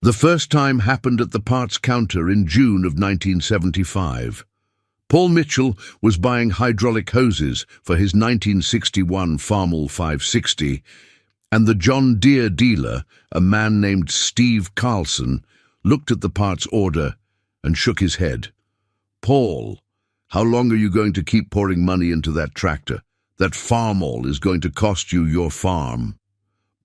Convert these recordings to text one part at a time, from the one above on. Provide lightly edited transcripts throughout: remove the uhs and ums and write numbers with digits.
The first time happened at the parts counter in June of 1975. Paul Mitchell was buying hydraulic hoses for his 1961 Farmall 560, and the John Deere dealer, a man named Steve Carlson, looked at the parts order and shook his head. "Paul, how long are you going to keep pouring money into that tractor? That Farmall is going to cost you your farm."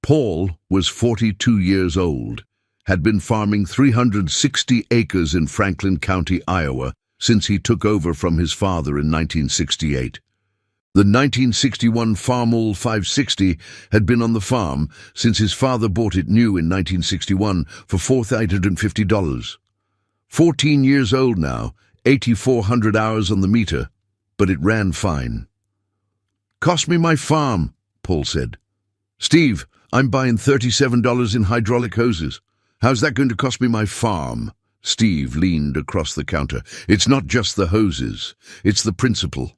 Paul was 42 years old, had been farming 360 acres in Franklin County, Iowa, since he took over from his father in 1968. The 1961 Farmall 560 had been on the farm since his father bought it new in 1961 for $450. 14 years old now, 8,400 hours on the meter, but it ran fine. "Cost me my farm," Paul said. "Steve, I'm buying $37 in hydraulic hoses. How's that going to cost me my farm?" Steve leaned across the counter. "It's not just the hoses, it's the principle.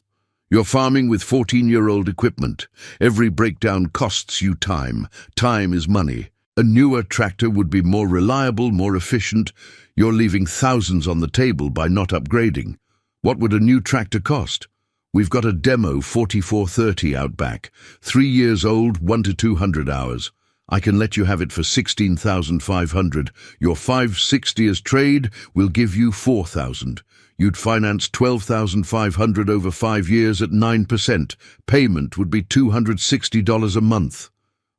You're farming with 14-year-old equipment. Every breakdown costs you time. Time is money. A newer tractor would be more reliable, more efficient. You're leaving thousands on the table by not upgrading. What would a new tractor cost? We've got a demo 4430 out back, 3 years old, 1 to 200 hours. I can let you have it for $16,500. Your 560 as trade will give you $4,000. You'd finance $12,500 over 5 years at 9%. Payment would be $260 a month."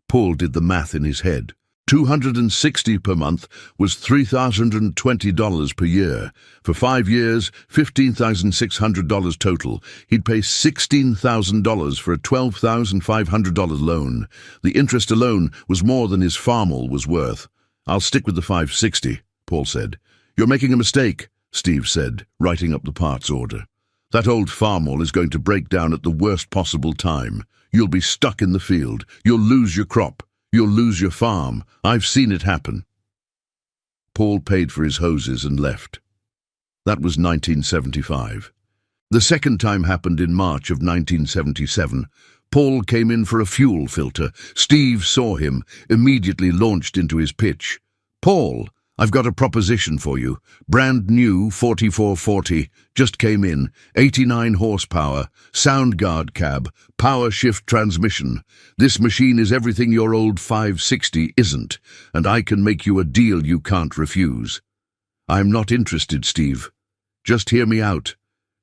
Paul did the math in his head. $260 per month was $3,020 per year. For 5 years, $15,600 total. He'd pay $16,000 for a $12,500 loan. The interest alone was more than his Farmall was worth. "I'll stick with the 560, Paul said. "You're making a mistake," Steve said, writing up the parts order. "That old Farmall is going to break down at the worst possible time. You'll be stuck in the field. You'll lose your crop. You'll lose your farm. I've seen it happen." Paul paid for his hoses and left. That was 1975. The second time happened in March of 1977. Paul came in for a fuel filter. Steve saw him, immediately launched into his pitch. "Paul, I've got a proposition for you. Brand new 4440, just came in, 89 horsepower, sound guard cab, power shift transmission. This machine is everything your old 560 isn't, and I can make you a deal you can't refuse." "I'm not interested, Steve. Just hear me out.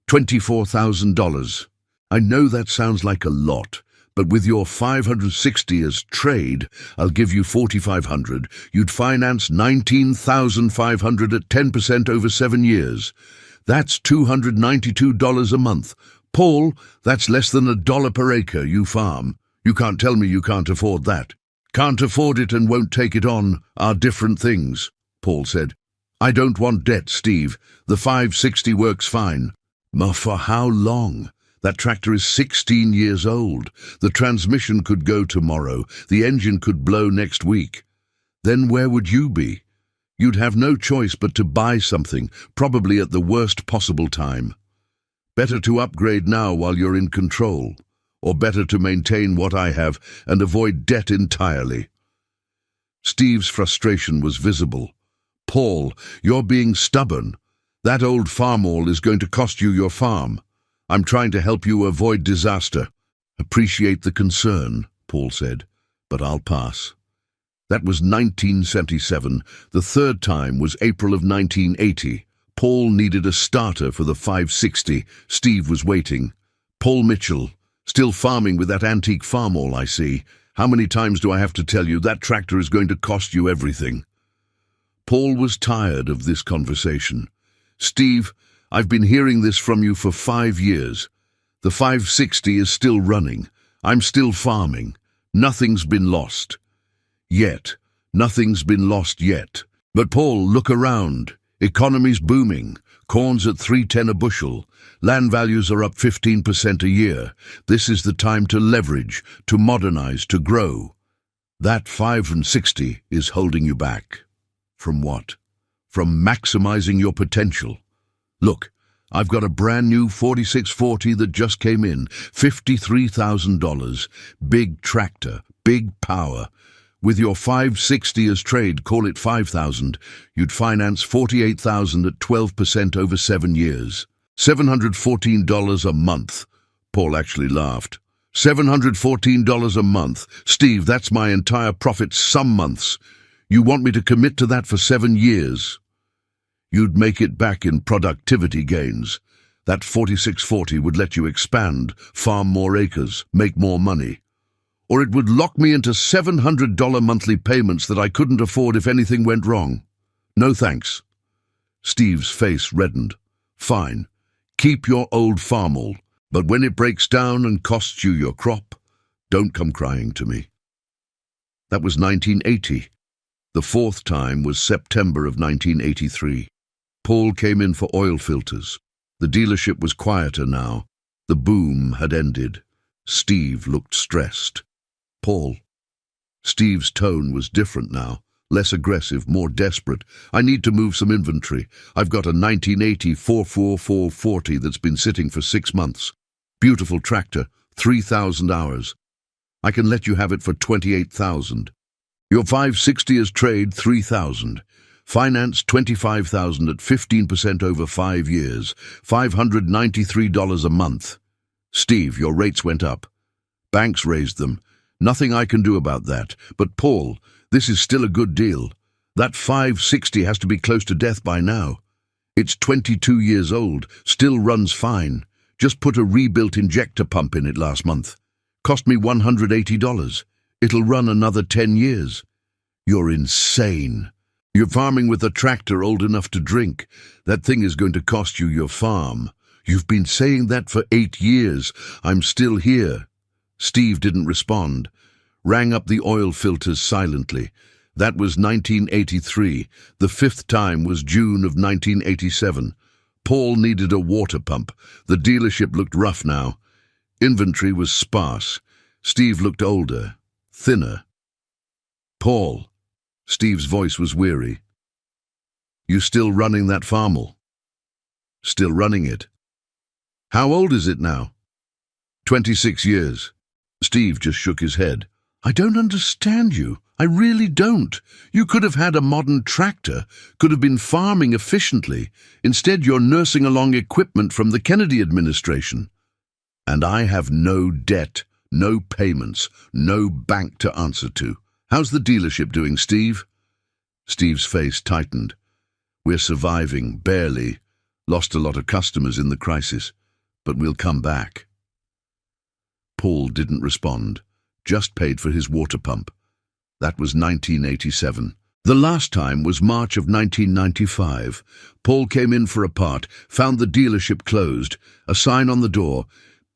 $24,000. I know that sounds like a lot, but with your 560 as trade, I'll give you $4,500. You'd finance $19,500 at 10% over 7 years. That's $292 a month. Paul, that's less than $1 per acre you farm. You can't tell me you can't afford that." "Can't afford it and won't take it on are different things," Paul said. "I don't want debt, Steve. The 560 works fine." "For how long? That tractor is 16 years old. The transmission could go tomorrow. The engine could blow next week. Then where would you be? You'd have no choice but to buy something, probably at the worst possible time. Better to upgrade now while you're in control, or better to maintain what I have and avoid debt entirely." Steve's frustration was visible. "Paul, you're being stubborn. That old Farmall is going to cost you your farm. I'm trying to help you avoid disaster." "Appreciate the concern," Paul said, "but I'll pass." That was 1977. The third time was April of 1980. Paul needed a starter for the 560. Steve was waiting. "Paul Mitchell, still farming with that antique Farmall, I see. How many times do I have to tell you that tractor is going to cost you everything?" Paul was tired of this conversation. "Steve, I've been hearing this from you for 5 years. The 560 is still running. I'm still farming. Nothing's been lost. Yet. Nothing's been lost yet. But Paul, look around. Economy's booming. Corn's at $3.10 a bushel. Land values are up 15% a year. This is the time to leverage, to modernize, to grow. That 560 is holding you back." "From what?" "From maximizing your potential. Look, I've got a brand new 4640 that just came in, $53,000. Big tractor, big power. With your 560 as trade, call it 5,000, you'd finance 48,000 at 12% over 7 years. $714 a month. Paul actually laughed. $714 a month. Steve, that's my entire profit some months. You want me to commit to that for 7 years? You'd make it back in productivity gains. That 4640 would let you expand, farm more acres, make more money. Or it would lock me into $700 monthly payments that I couldn't afford if anything went wrong. No thanks. Steve's face reddened. Fine. Keep your old Farmall, but when it breaks down and costs you your crop, don't come crying to me. That was 1980. The fourth time was September of 1983. Paul came in for oil filters. The dealership was quieter now. The boom had ended. Steve looked stressed. Paul. Steve's tone was different now, less aggressive, more desperate. I need to move some inventory. I've got a 1980 44440 that's been sitting for 6 months. Beautiful tractor, 3,000 hours. I can let you have it for 28,000. Your 560 is trade, 3,000. Finance 25,000 at 15% over 5 years, $593 a month. Steve, your rates went up. Banks raised them. Nothing I can do about that. But Paul, this is still a good deal. That 560 has to be close to death by now. It's 22 years old, still runs fine. Just put a rebuilt injector pump in it last month. Cost me $180. It'll run another 10 years. You're insane. You're farming with a tractor old enough to drink. That thing is going to cost you your farm. You've been saying that for 8 years. I'm still here. Steve didn't respond. Rang up the oil filters silently. That was 1983. The 5th time was June of 1987. Paul needed a water pump. The dealership looked rough now. Inventory was sparse. Steve looked older, thinner. Paul. Steve's voice was weary. You still running that Farmall? Still running it. How old is it now? 26 years. Steve just shook his head. I don't understand you. I really don't. You could have had a modern tractor, could have been farming efficiently. Instead, you're nursing along equipment from the Kennedy administration. And I have no debt, no payments, no bank to answer to. How's the dealership doing, Steve? Steve's face tightened. We're surviving, barely. Lost a lot of customers in the crisis, but we'll come back. Paul didn't respond, just paid for his water pump. That was 1987. The last time was March of 1995. Paul came in for a part, found the dealership closed, a sign on the door,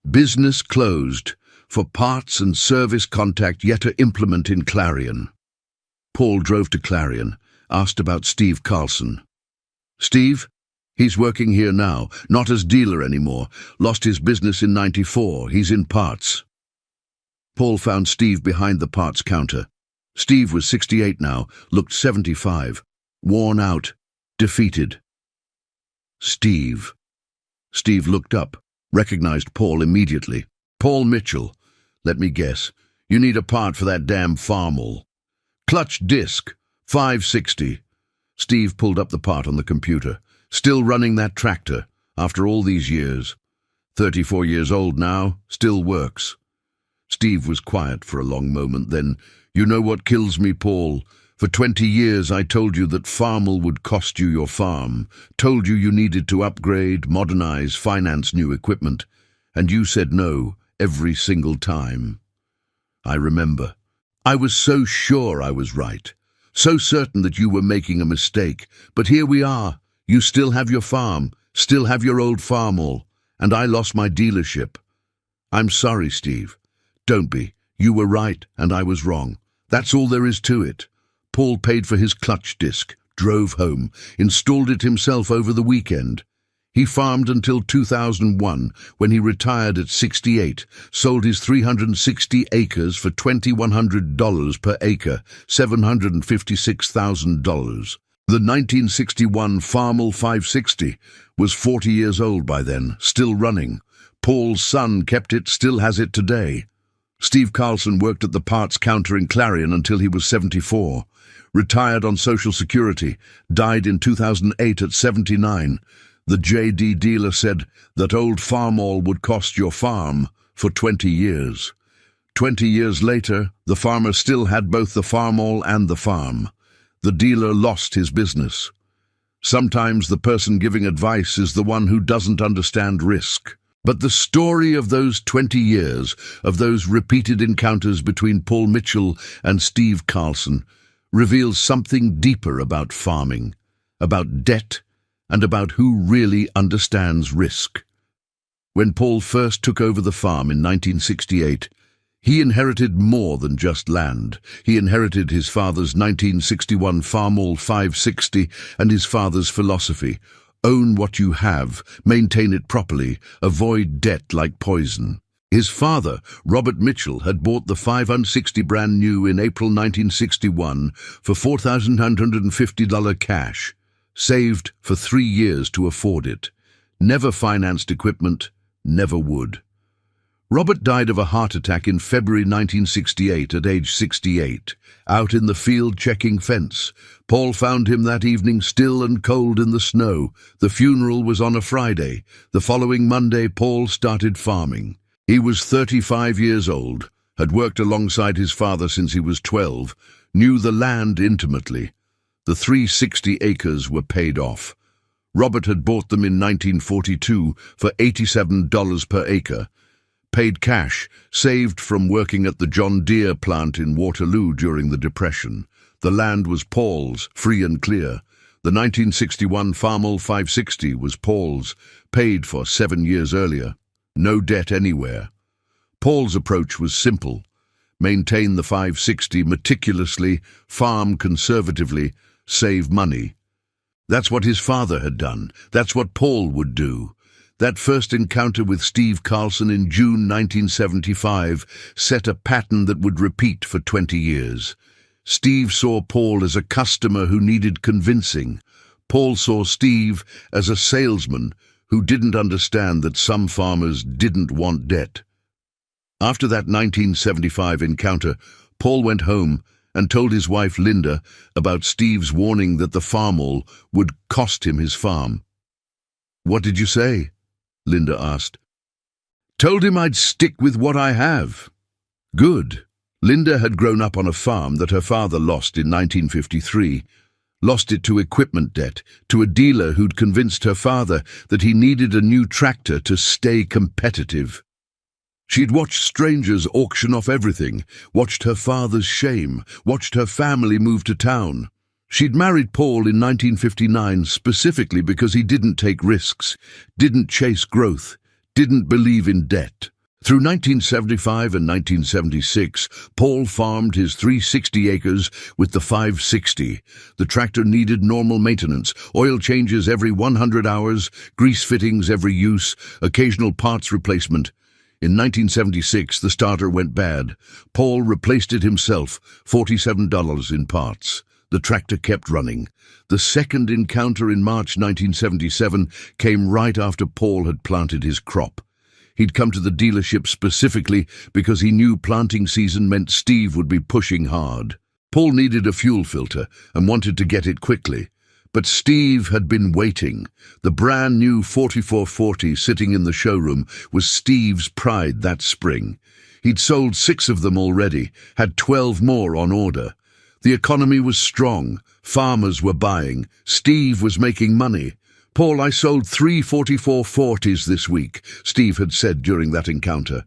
business closed, for parts and service contact yet to implement in Clarion. Paul drove to Clarion, asked about Steve Carlson. Steve? He's working here now, not as dealer anymore. Lost his business in '94. He's in parts. Paul found Steve behind the parts counter. Steve was 68 now, looked 75, worn out, defeated. Steve. Steve looked up, recognized Paul immediately. Paul Mitchell. Let me guess. You need a part for that damn Farmall. Clutch disc, 560. Steve pulled up the part on the computer. Still running that tractor, after all these years. 34 years old now, still works. Steve was quiet for a long moment, then, you know what kills me, Paul? For 20 years I told you that Farmall would cost you your farm, told you you needed to upgrade, modernize, finance new equipment, and you said no every single time. I remember. I was so sure I was right, so certain that you were making a mistake, but here we are. You still have your farm, still have your old Farmall, and I lost my dealership. I'm sorry, Steve. Don't be. You were right, and I was wrong. That's all there is to it. Paul paid for his clutch disc, drove home, installed it himself over the weekend. He farmed until 2001, when he retired at 68, sold his 360 acres for $2,100 per acre, $756,000. The 1961 Farmall 560 was 40 years old by then, still running. Paul's son kept it, still has it today. Steve Carlson worked at the parts counter in Clarion until he was 74, retired on Social Security, died in 2008 at 79. The JD dealer said that old Farmall would cost your farm for 20 years. 20 years later, the farmer still had both the Farmall and the farm. The dealer lost his business. Sometimes the person giving advice is the one who doesn't understand risk. But the story of those 20 years, of those repeated encounters between Paul Mitchell and Steve Carlson, reveals something deeper about farming, about debt, and about who really understands risk. When Paul first took over the farm in 1968, he inherited more than just land. He inherited his father's 1961 Farmall 560 and his father's philosophy: own what you have, maintain it properly, avoid debt like poison. His father, Robert Mitchell, had bought the 560 brand new in April 1961 for $4,950 cash, saved for 3 years to afford it. Never financed equipment, never would. Robert died of a heart attack in February 1968 at age 68, out in the field checking fence. Paul found him that evening still and cold in the snow. The funeral was on a Friday. The following Monday, Paul started farming. He was 35 years old, had worked alongside his father since he was 12, knew the land intimately. The 360 acres were paid off. Robert had bought them in 1942 for $87 per acre. Paid cash, saved from working at the John Deere plant in Waterloo during the Depression. The land was Paul's, free and clear. The 1961 Farmall 560 was Paul's, paid for 7 years earlier. No debt anywhere. Paul's approach was simple: maintain the 560 meticulously, farm conservatively, save money. That's what his father had done. That's what Paul would do. That first encounter with Steve Carlson in June 1975 set a pattern that would repeat for 20 years. Steve saw Paul as a customer who needed convincing. Paul saw Steve as a salesman who didn't understand that some farmers didn't want debt. After that 1975 encounter, Paul went home and told his wife Linda about Steve's warning that the Farmall would cost him his farm. "What did you say?" Linda asked. "Told him I'd stick with what I have." Good. Linda had grown up on a farm that her father lost in 1953. Lost it to equipment debt, to a dealer who'd convinced her father that he needed a new tractor to stay competitive. She'd watched strangers auction off everything, watched her father's shame, watched her family move to town. She'd married Paul in 1959 specifically because he didn't take risks, didn't chase growth, didn't believe in debt. Through 1975 and 1976, Paul farmed his 360 acres with the 560. The tractor needed normal maintenance, oil changes every 100 hours, grease fittings every use, occasional parts replacement. In 1976, the starter went bad. Paul replaced it himself, $47 in parts. The tractor kept running. The second encounter in March 1977 came right after Paul had planted his crop. He'd come to the dealership specifically because he knew planting season meant Steve would be pushing hard. Paul needed a fuel filter and wanted to get it quickly. But Steve had been waiting. The brand new 4440 sitting in the showroom was Steve's pride that spring. He'd sold 6 of them already, had 12 more on order. The economy was strong. Farmers were buying. Steve was making money. "Paul, I sold 3 4440s this week," Steve had said during that encounter.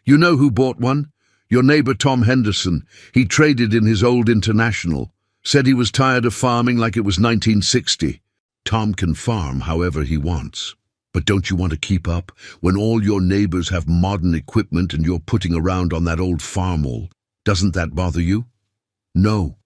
"You know who bought one? Your neighbor Tom Henderson. He traded in his old International. Said he was tired of farming like it was 1960. Tom can farm however he wants. But don't you want to keep up when all your neighbors have modern equipment and you're putting around on that old Farmall? Doesn't that bother you?" No.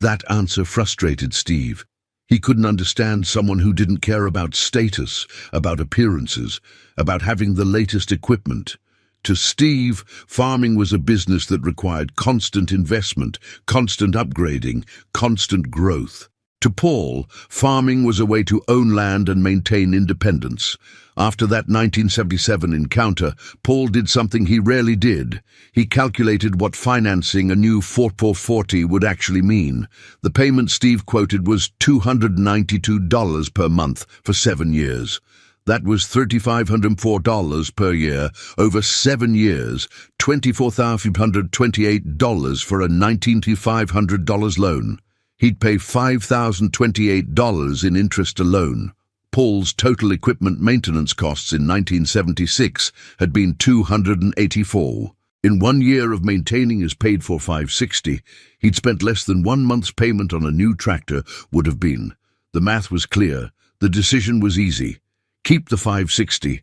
That answer frustrated Steve. He couldn't understand someone who didn't care about status, about appearances, about having the latest equipment. To Steve, farming was a business that required constant investment, constant upgrading, constant growth. To Paul, farming was a way to own land and maintain independence. After that 1977 encounter, Paul did something he rarely did. He calculated what financing a new 4x40 would actually mean. The payment Steve quoted was $292 per month for 7 years. That was $3,504 per year over 7 years, $24,528 for a $19,500 loan. He'd pay $5,028 in interest alone. Paul's total equipment maintenance costs in 1976 had been $284. In 1 year of maintaining his paid-for 560, he'd spent less than 1 month's payment on a new tractor would have been. The math was clear. The decision was easy. Keep the 560.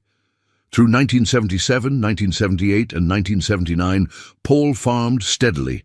Through 1977, 1978, and 1979, Paul farmed steadily.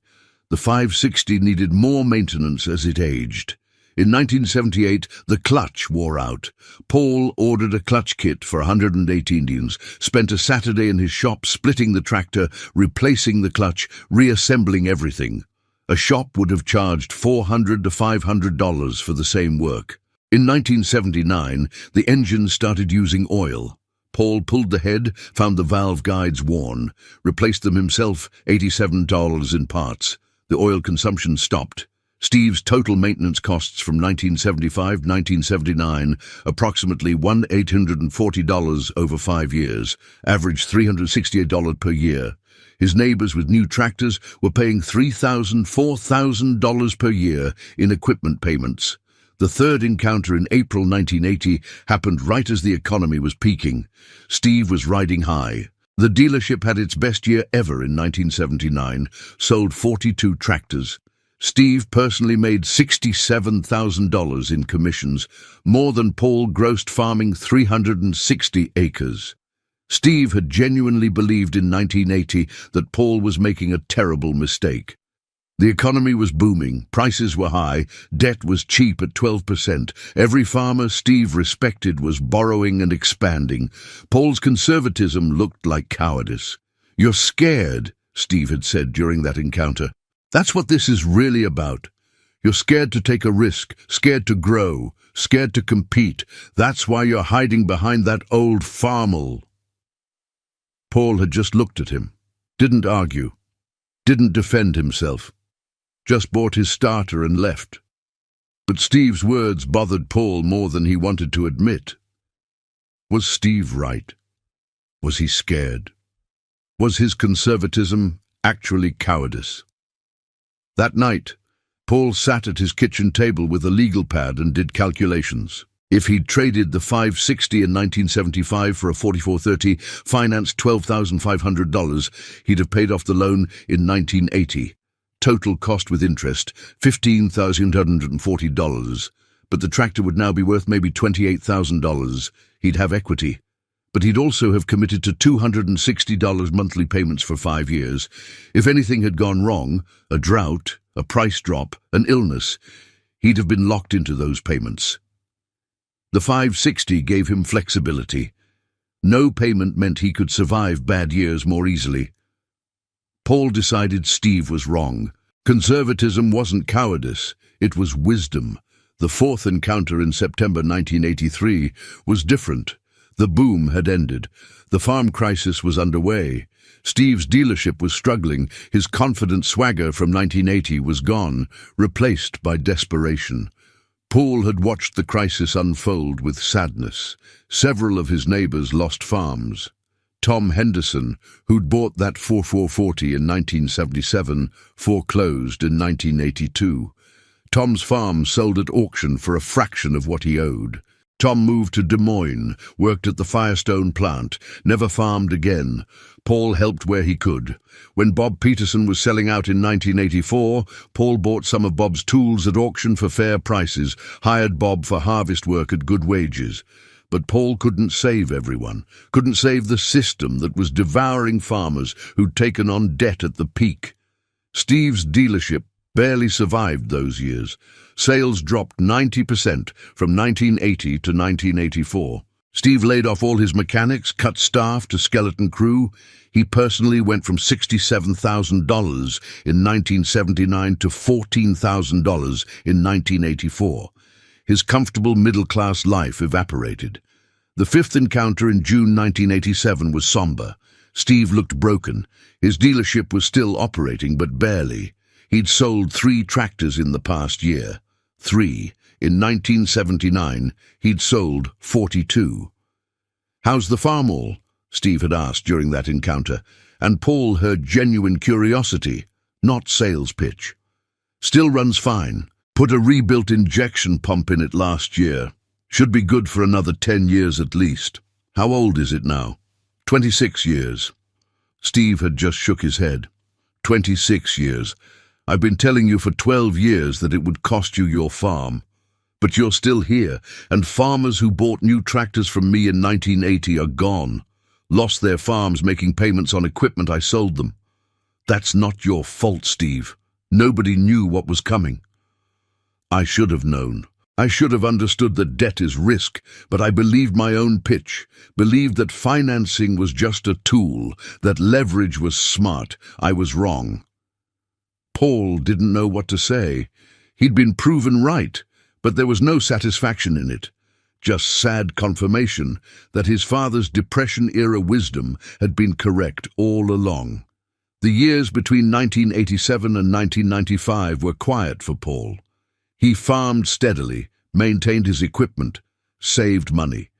The 560 needed more maintenance as it aged. In 1978, the clutch wore out. Paul ordered a clutch kit for 108 Indians, spent a Saturday in his shop splitting the tractor, replacing the clutch, reassembling everything. A shop would have charged $400 to $500 for the same work. In 1979, the engine started using oil. Paul pulled the head, found the valve guides worn, replaced them himself, $87 in parts. The oil consumption stopped. Steve's total maintenance costs from 1975-1979, approximately $1,840 over 5 years, averaged $368 per year. His neighbors with new tractors were paying $3,000, $4,000 per year in equipment payments. The third encounter in April 1980 happened right as the economy was peaking. Steve was riding high. The dealership had its best year ever in 1979, sold 42 tractors. Steve personally made $67,000 in commissions, more than Paul grossed farming 360 acres. Steve had genuinely believed in 1980 that Paul was making a terrible mistake. The economy was booming, prices were high, debt was cheap at 12%. Every farmer Steve respected was borrowing and expanding. Paul's conservatism looked like cowardice. "You're scared," Steve had said during that encounter. "That's what this is really about. You're scared to take a risk, scared to grow, scared to compete. That's why you're hiding behind that old Farmall." Paul had just looked at him, didn't argue, didn't defend himself. Just bought his starter and left. But Steve's words bothered Paul more than he wanted to admit. Was Steve right? Was he scared? Was his conservatism actually cowardice? That night, Paul sat at his kitchen table with a legal pad and did calculations. If he'd traded the 560 in 1975 for a 4430, financed $12,500, he'd have paid off the loan in 1980. Total cost with interest, $15,840. But the tractor would now be worth maybe $28,000. He'd have equity. But he'd also have committed to $260 monthly payments for 5 years. If anything had gone wrong, a drought, a price drop, an illness, he'd have been locked into those payments. The 560 gave him flexibility. No payment meant he could survive bad years more easily. Paul decided Steve was wrong. Conservatism wasn't cowardice, it was wisdom. The fourth encounter in September 1983 was different. The boom had ended. The farm crisis was underway. Steve's dealership was struggling. His confident swagger from 1980 was gone, replaced by desperation. Paul had watched the crisis unfold with sadness. Several of his neighbors lost farms. Tom Henderson, who'd bought that 4440 in 1977, foreclosed in 1982. Tom's farm sold at auction for a fraction of what he owed. Tom moved to Des Moines, worked at the Firestone plant, never farmed again. Paul helped where he could. When Bob Peterson was selling out in 1984, Paul bought some of Bob's tools at auction for fair prices, hired Bob for harvest work at good wages. But Paul couldn't save everyone, couldn't save the system that was devouring farmers who'd taken on debt at the peak. Steve's dealership barely survived those years. Sales dropped 90% from 1980 to 1984. Steve laid off all his mechanics, cut staff to skeleton crew. He personally went from $67,000 in 1979 to $14,000 in 1984. His comfortable middle-class life evaporated. The fifth encounter in June 1987 was somber. Steve looked broken. His dealership was still operating, but barely. He'd sold 3 tractors in the past year. 3. In 1979, he'd sold 42. "How's the Farmall?" Steve had asked during that encounter, and Paul heard genuine curiosity, not sales pitch. "Still runs fine. Put a rebuilt injection pump in it last year. Should be good for another 10 years at least." "How old is it now?" 26 years. Steve had just shook his head. 26 years. I've been telling you for 12 years that it would cost you your farm. But you're still here, and farmers who bought new tractors from me in 1980 are gone. Lost their farms making payments on equipment I sold them. That's not your fault, Steve. Nobody knew what was coming. I should have known. I should have understood that debt is risk, but I believed my own pitch, believed that financing was just a tool, that leverage was smart. I was wrong. Paul didn't know what to say. He'd been proven right, but there was no satisfaction in it. Just sad confirmation that his father's Depression-era wisdom had been correct all along. The years between 1987 and 1995 were quiet for Paul. He farmed steadily, maintained his equipment, saved money.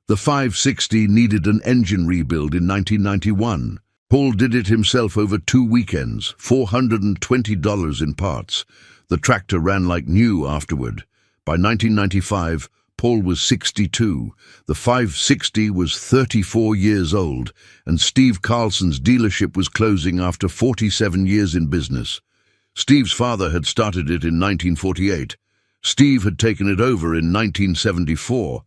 The 560 needed an engine rebuild in 1991. Paul did it himself over 2 weekends, $420 in parts. The tractor ran like new afterward. By 1995, Paul was 62. The 560 was 34 years old, and Steve Carlson's dealership was closing after 47 years in business. Steve's father had started it in 1948. Steve had taken it over in 1974.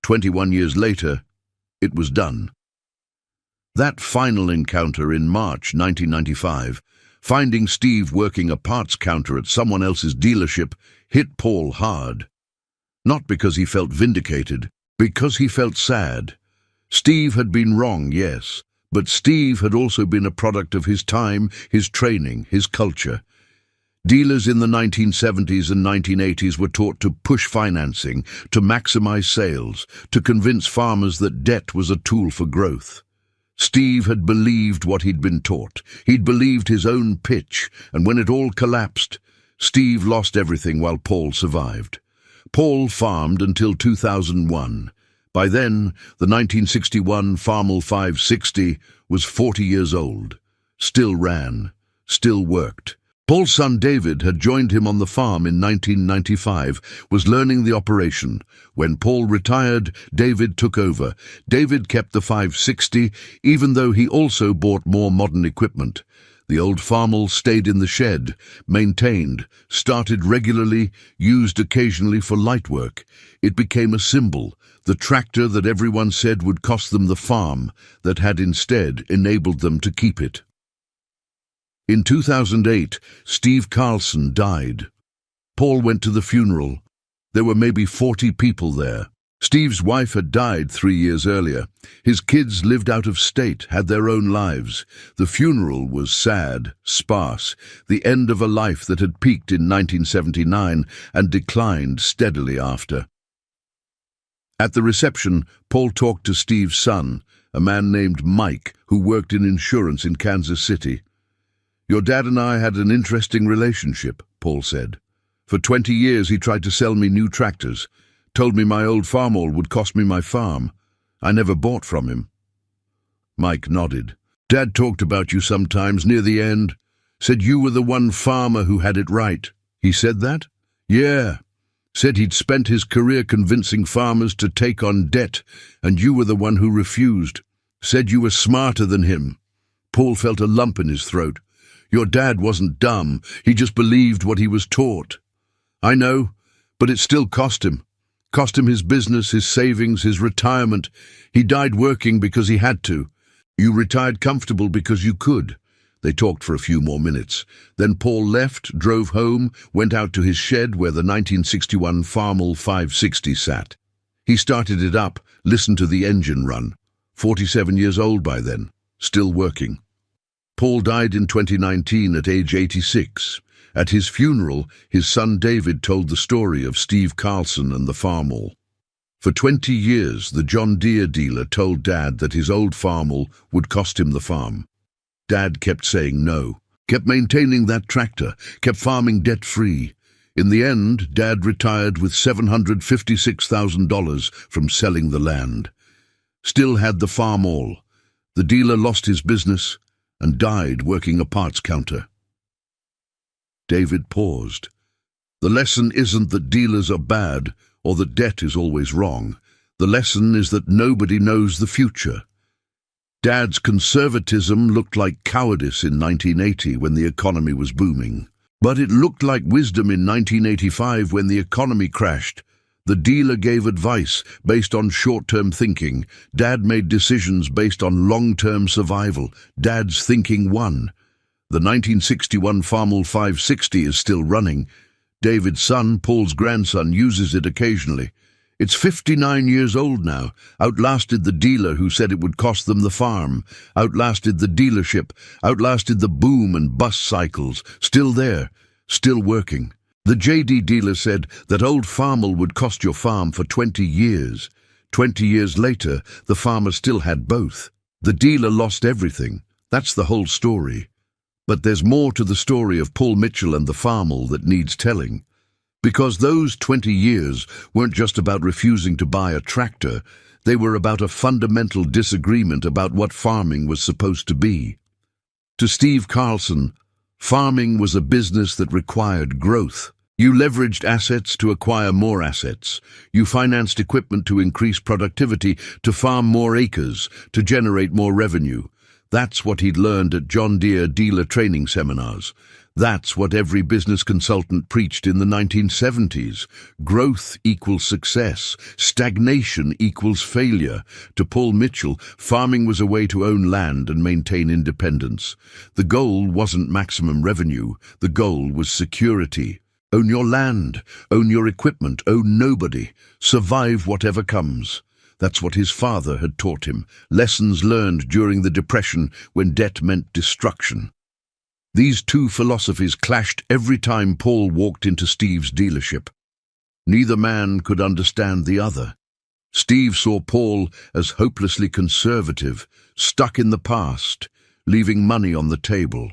21 years later, it was done. That final encounter in March 1995, finding Steve working a parts counter at someone else's dealership, hit Paul hard. Not because he felt vindicated, because he felt sad. Steve had been wrong, yes, but Steve had also been a product of his time, his training, his culture. Dealers in the 1970s and 1980s were taught to push financing, to maximize sales, to convince farmers that debt was a tool for growth. Steve had believed what he'd been taught. He'd believed his own pitch, and when it all collapsed, Steve lost everything while Paul survived. Paul farmed until 2001. By then, the 1961 Farmall 560 was 40 years old. Still ran, still worked. Paul's son David had joined him on the farm in 1995, was learning the operation. When Paul retired, David took over. David kept the 560, even though he also bought more modern equipment. The old Farmall stayed in the shed, maintained, started regularly, used occasionally for light work. It became a symbol, the tractor that everyone said would cost them the farm, that had instead enabled them to keep it. In 2008, Steve Carlson died. Paul went to the funeral. There were maybe 40 people there. Steve's wife had died 3 years earlier. His kids lived out of state, had their own lives. The funeral was sad, sparse, the end of a life that had peaked in 1979 and declined steadily after. At the reception, Paul talked to Steve's son, a man named Mike, who worked in insurance in Kansas City. "Your dad and I had an interesting relationship," Paul said. "For 20 years he tried to sell me new tractors, told me my old Farmall would cost me my farm. I never bought from him." Mike nodded. "Dad talked about you sometimes near the end. Said you were the one farmer who had it right." "He said that?" "Yeah. Said he'd spent his career convincing farmers to take on debt, and you were the one who refused. Said you were smarter than him." Paul felt a lump in his throat. "Your dad wasn't dumb, he just believed what he was taught." "I know, but it still cost him. Cost him his business, his savings, his retirement. He died working because he had to. You retired comfortable because you could." They talked for a few more minutes. Then Paul left, drove home, went out to his shed where the 1961 Farmall 560 sat. He started it up, listened to the engine run. 47 years old by then, still working. Paul died in 2019 at age 86, At his funeral, his son David told the story of Steve Carlson and the Farmall. For 20 years, the John Deere dealer told Dad that his old Farmall would cost him the farm. Dad kept saying no, kept maintaining that tractor, kept farming debt-free. In the end, Dad retired with $756,000 from selling the land. Still had the Farmall. The dealer lost his business and died working a parts counter. David paused. The lesson isn't that dealers are bad or that debt is always wrong. The lesson is that nobody knows the future. Dad's conservatism looked like cowardice in 1980 when the economy was booming. But it looked like wisdom in 1985 when the economy crashed. The dealer gave advice based on short-term thinking. Dad made decisions based on long-term survival. Dad's thinking won. The 1961 Farmall 560 is still running. David's son, Paul's grandson, uses it occasionally. It's 59 years old now, outlasted the dealer who said it would cost them the farm, outlasted the dealership, outlasted the boom and bust cycles, still there, still working. The JD dealer said that old Farmall would cost your farm for 20 years. 20 years later, the farmer still had both. The dealer lost everything. That's the whole story. But there's more to the story of Paul Mitchell and the Farmall that needs telling. Because those 20 years weren't just about refusing to buy a tractor, they were about a fundamental disagreement about what farming was supposed to be. To Steve Carlson, farming was a business that required growth. You leveraged assets to acquire more assets. You financed equipment to increase productivity, to farm more acres, to generate more revenue. That's what he'd learned at John Deere dealer training seminars. That's what every business consultant preached in the 1970s. Growth equals success. Stagnation equals failure. To Paul Mitchell, farming was a way to own land and maintain independence. The goal wasn't maximum revenue. The goal was security. Own your land. Own your equipment. Own nobody. Survive whatever comes. That's what his father had taught him. Lessons learned during the Depression when debt meant destruction. These two philosophies clashed every time Paul walked into Steve's dealership. Neither man could understand the other. Steve saw Paul as hopelessly conservative, stuck in the past, leaving money on the table.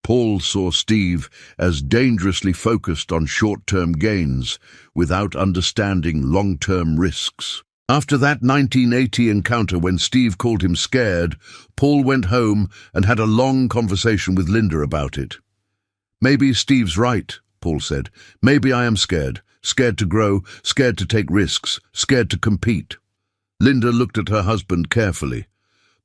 Paul saw Steve as dangerously focused on short-term gains without understanding long-term risks. After that 1980 encounter when Steve called him scared, Paul went home and had a long conversation with Linda about it. "Maybe Steve's right," Paul said. "Maybe I am scared. Scared to grow, scared to take risks, scared to compete." Linda looked at her husband carefully.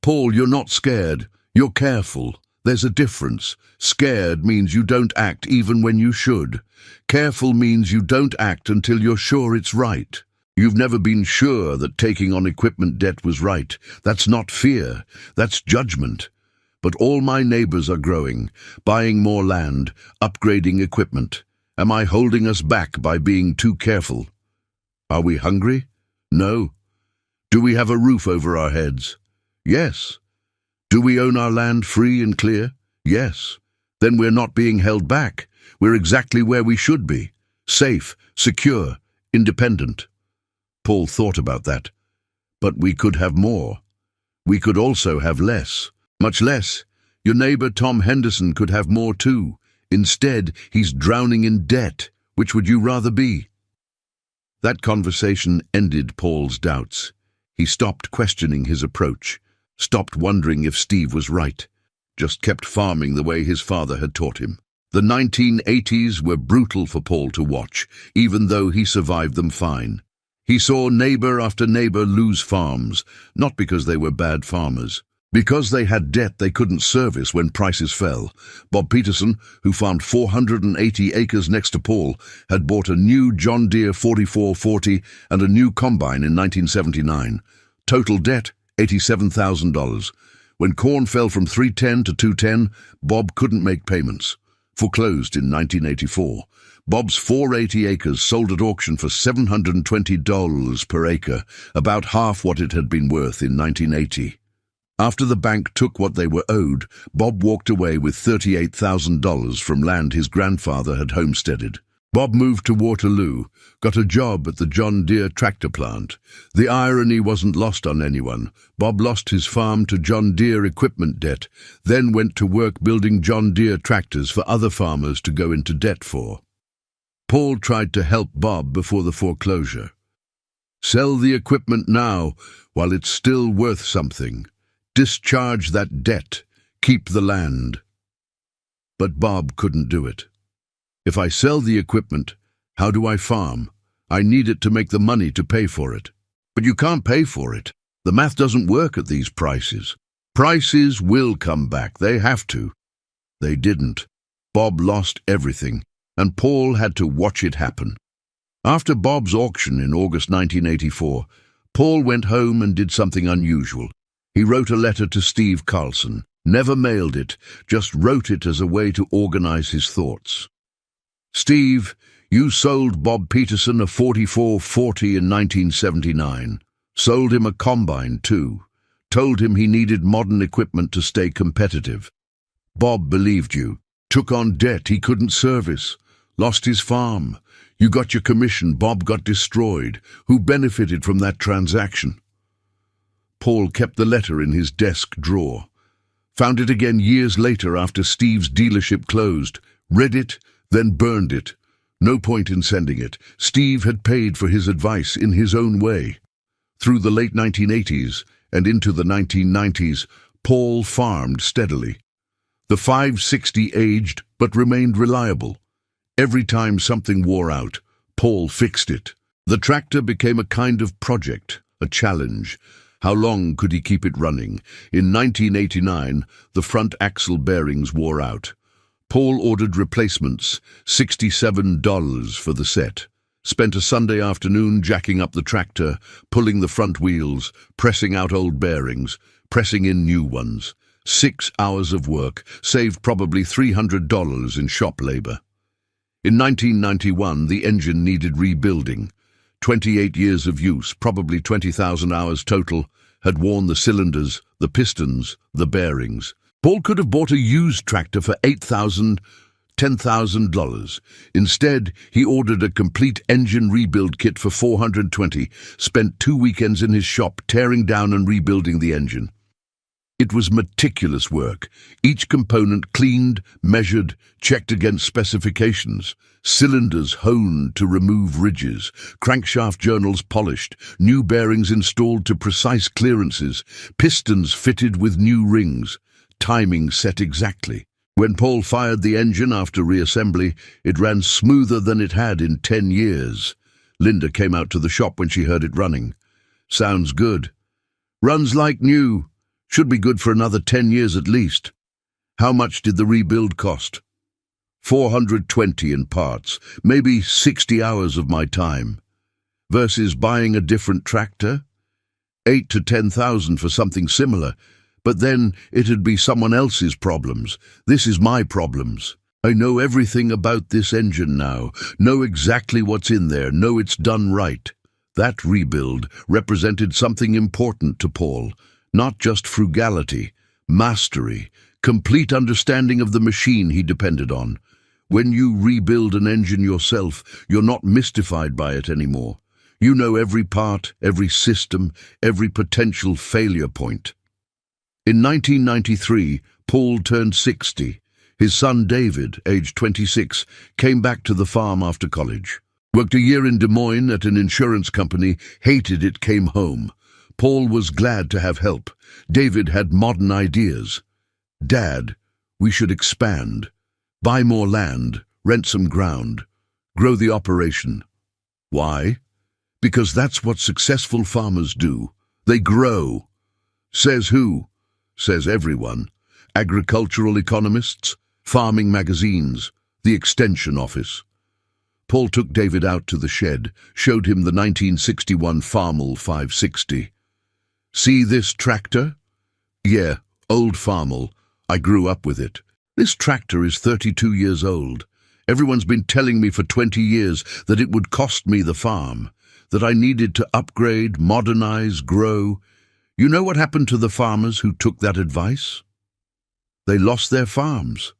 "Paul, you're not scared. You're careful. There's a difference. Scared means you don't act even when you should. Careful means you don't act until you're sure it's right. You've never been sure that taking on equipment debt was right. That's not fear. That's judgment. But all my neighbors are growing, buying more land, upgrading equipment. Am I holding us back by being too careful? Are we hungry? No. Do we have a roof over our heads? Yes. Do we own our land free and clear? Yes. Then we're not being held back. We're exactly where we should be. Safe, secure, independent. Paul thought about that. But we could have more. We could also have less. Much less. Your neighbor Tom Henderson could have more too. Instead, he's drowning in debt. Which would you rather be? That conversation ended Paul's doubts. He stopped questioning his approach, stopped wondering if Steve was right, just kept farming the way his father had taught him. The 1980s were brutal for Paul to watch, even though he survived them fine. He saw neighbor after neighbor lose farms, not because they were bad farmers, because they had debt they couldn't service when prices fell. Bob Peterson, who farmed 480 acres next to Paul, had bought a new John Deere 4440 and a new combine in 1979. Total debt, $87,000. When corn fell from 310 to 210, Bob couldn't make payments. Foreclosed in 1984. Bob's 480 acres sold at auction for $720 per acre, about half what it had been worth in 1980. After the bank took what they were owed, Bob walked away with $38,000 from land his grandfather had homesteaded. Bob moved to Waterloo, got a job at the John Deere tractor plant. The irony wasn't lost on anyone. Bob lost his farm to John Deere equipment debt, then went to work building John Deere tractors for other farmers to go into debt for. Paul tried to help Bob before the foreclosure. Sell the equipment now while it's still worth something. Discharge that debt. Keep the land. But Bob couldn't do it. If I sell the equipment, how do I farm? I need it to make the money to pay for it. But you can't pay for it. The math doesn't work at these prices. Prices will come back. They have to. They didn't. Bob lost everything, and Paul had to watch it happen. After Bob's auction in August 1984, Paul went home and did something unusual. He wrote a letter to Steve Carlson. Never mailed it, just wrote it as a way to organize his thoughts. Steve, you sold Bob Peterson a 4440 in 1979. Sold him a combine, too. Told him he needed modern equipment to stay competitive. Bob believed you. Took on debt he couldn't service. Lost his farm. You got your commission. Bob got destroyed. Who benefited from that transaction? Paul kept the letter in his desk drawer. Found it again years later after Steve's dealership closed. Read it, then burned it. No point in sending it. Steve had paid for his advice in his own way. Through the late 1980s and into the 1990s, Paul farmed steadily. The 560 aged but remained reliable. Every time something wore out, Paul fixed it. The tractor became a kind of project, a challenge. How long could he keep it running? In 1989, the front axle bearings wore out. Paul ordered replacements, $67 for the set. Spent a Sunday afternoon jacking up the tractor, pulling the front wheels, pressing out old bearings, pressing in new ones. 6 hours of work, saved probably $300 in shop labor. In 1991, the engine needed rebuilding. 28 years of use, probably 20,000 hours total, had worn the cylinders, the pistons, the bearings. Paul could have bought a used tractor for $8,000, $10,000. Instead, he ordered a complete engine rebuild kit for $420, spent 2 weekends in his shop tearing down and rebuilding the engine. It was meticulous work, each component cleaned, measured, checked against specifications, cylinders honed to remove ridges, crankshaft journals polished, new bearings installed to precise clearances, pistons fitted with new rings, timing set exactly. When Paul fired the engine after reassembly, it ran smoother than it had in 10 years. Linda came out to the shop when she heard it running. Sounds good. Runs like new. Should be good for another 10 years at least. How much did the rebuild cost? $420 in parts, maybe 60 hours of my time. Versus buying a different tractor? 8 to 10,000 for something similar. But then it'd be someone else's problems. This is my problems. I know everything about this engine now, know exactly what's in there, know it's done right. That rebuild represented something important to Paul. Not just frugality, mastery, complete understanding of the machine he depended on. When you rebuild an engine yourself, you're not mystified by it anymore. You know every part, every system, every potential failure point. In 1993, Paul turned 60. His son David, aged 26, came back to the farm after college. Worked a year in Des Moines at an insurance company, hated it, came home. Paul was glad to have help. David had modern ideas. Dad, we should expand. Buy more land, rent some ground, grow the operation. Why? Because that's what successful farmers do. They grow. Says who? Says everyone. Agricultural economists, farming magazines, the extension office. Paul took David out to the shed, showed him the 1961 Farmall 560. See this tractor? Yeah, old Farmall. I grew up with it. This tractor is 32 years old. Everyone's been telling me for 20 years that it would cost me the farm, that I needed to upgrade, modernize, grow. You know what happened to the farmers who took that advice? They lost their farms.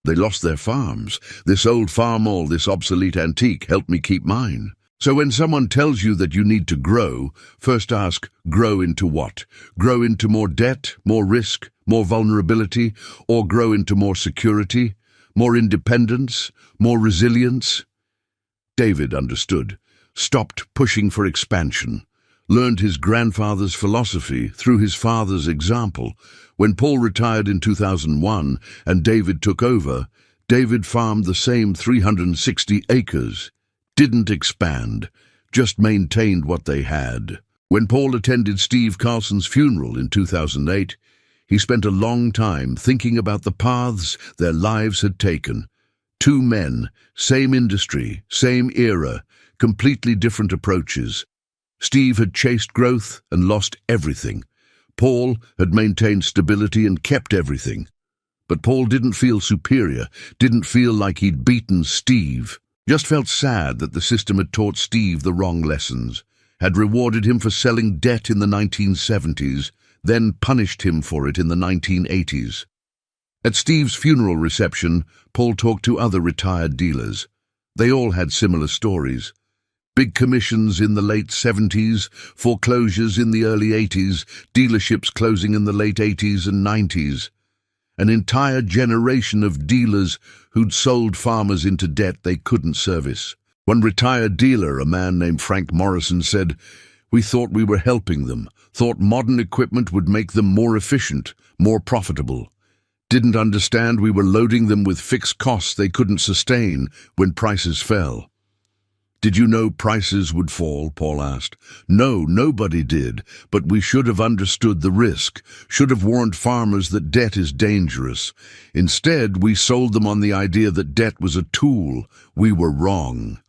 They lost their farms. This old Farmall, this obsolete antique, helped me keep mine. So when someone tells you that you need to grow, first ask, grow into what? Grow into more debt, more risk, more vulnerability, or grow into more security, more independence, more resilience? David understood, stopped pushing for expansion, learned his grandfather's philosophy through his father's example. When Paul retired in 2001 and David took over, David farmed the same 360 acres, didn't expand, just maintained what they had. When Paul attended Steve Carlson's funeral in 2008, he spent a long time thinking about the paths their lives had taken. Two men, same industry, same era, completely different approaches. Steve had chased growth and lost everything. Paul had maintained stability and kept everything. But Paul didn't feel superior, didn't feel like he'd beaten Steve. Just felt sad that the system had taught Steve the wrong lessons, had rewarded him for selling debt in the 1970s, then punished him for it in the 1980s. At Steve's funeral reception, Paul talked to other retired dealers. They all had similar stories. Big commissions in the late 70s, foreclosures in the early 80s, dealerships closing in the late 80s and 90s. An entire generation of dealers who'd sold farmers into debt they couldn't service. One retired dealer, a man named Frank Morrison, said, "We thought we were helping them, thought modern equipment would make them more efficient, more profitable. Didn't understand we were loading them with fixed costs they couldn't sustain when prices fell." "Did you know prices would fall?" Paul asked. "No, nobody did, but we should have understood the risk, should have warned farmers that debt is dangerous. Instead, we sold them on the idea that debt was a tool. We were wrong."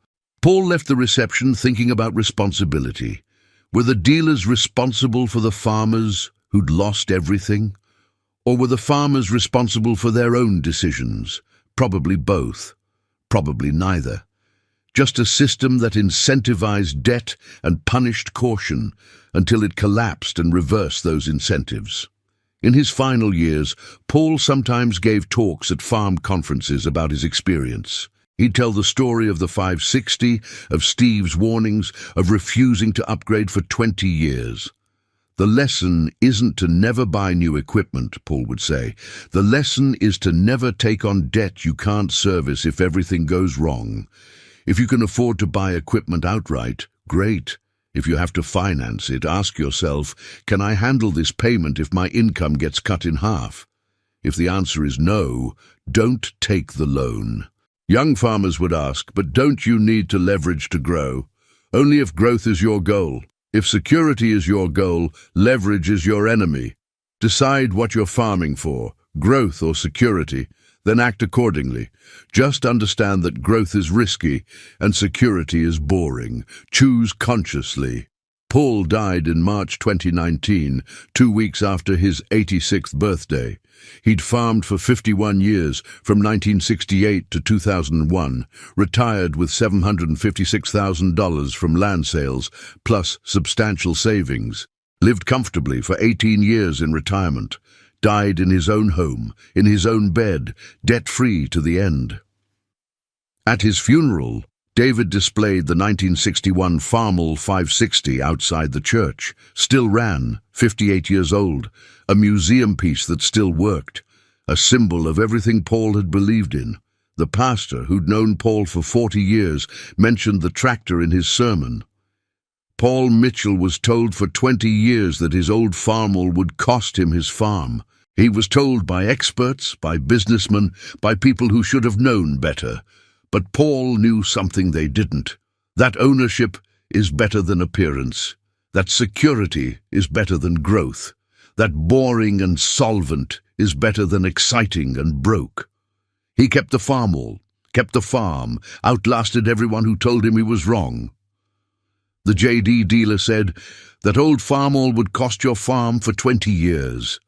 Paul left the reception thinking about responsibility. Were the dealers responsible for the farmers who'd lost everything? Or were the farmers responsible for their own decisions? Probably both. Probably neither. Just a system that incentivized debt and punished caution until it collapsed and reversed those incentives. In his final years, Paul sometimes gave talks at farm conferences about his experience. He'd tell the story of the 560, of Steve's warnings, of refusing to upgrade for 20 years. "The lesson isn't to never buy new equipment," Paul would say. "The lesson is to never take on debt you can't service if everything goes wrong. If you can afford to buy equipment outright, great. If you have to finance it, ask yourself, can I handle this payment if my income gets cut in half? If the answer is no, don't take the loan." Young farmers would ask, "But don't you need to leverage to grow?" "Only if growth is your goal. If security is your goal, leverage is your enemy. Decide what you're farming for, growth or security. Then act accordingly. Just understand that growth is risky and security is boring. Choose consciously." Paul died in March 2019, 2 weeks after his 86th birthday. He'd farmed for 51 years, from 1968 to 2001, retired with $756,000 from land sales, plus substantial savings. Lived comfortably for 18 years in retirement. Died in his own home, in his own bed, debt-free to the end. At his funeral, David displayed the 1961 Farmall 560 outside the church. Still ran, 58 years old, a museum piece that still worked, a symbol of everything Paul had believed in. The pastor, who'd known Paul for 40 years, mentioned the tractor in his sermon. Paul Mitchell was told for 20 years that his old Farmall would cost him his farm. He was told by experts, by businessmen, by people who should have known better. But Paul knew something they didn't. That ownership is better than appearance. That security is better than growth. That boring and solvent is better than exciting and broke. He kept the Farmall, kept the farm, outlasted everyone who told him he was wrong. The JD dealer said, "That old Farmall would cost your farm for 20 years.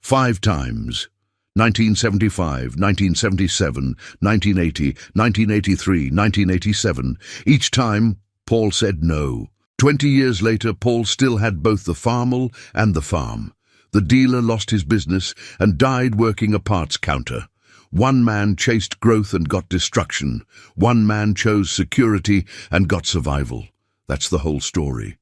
5 times. 1975, 1977, 1980, 1983, 1987. Each time, Paul said no. 20 years later, Paul still had both the Farmall and the farm. The dealer lost his business and died working a parts counter. One man chased growth and got destruction. One man chose security and got survival. That's the whole story.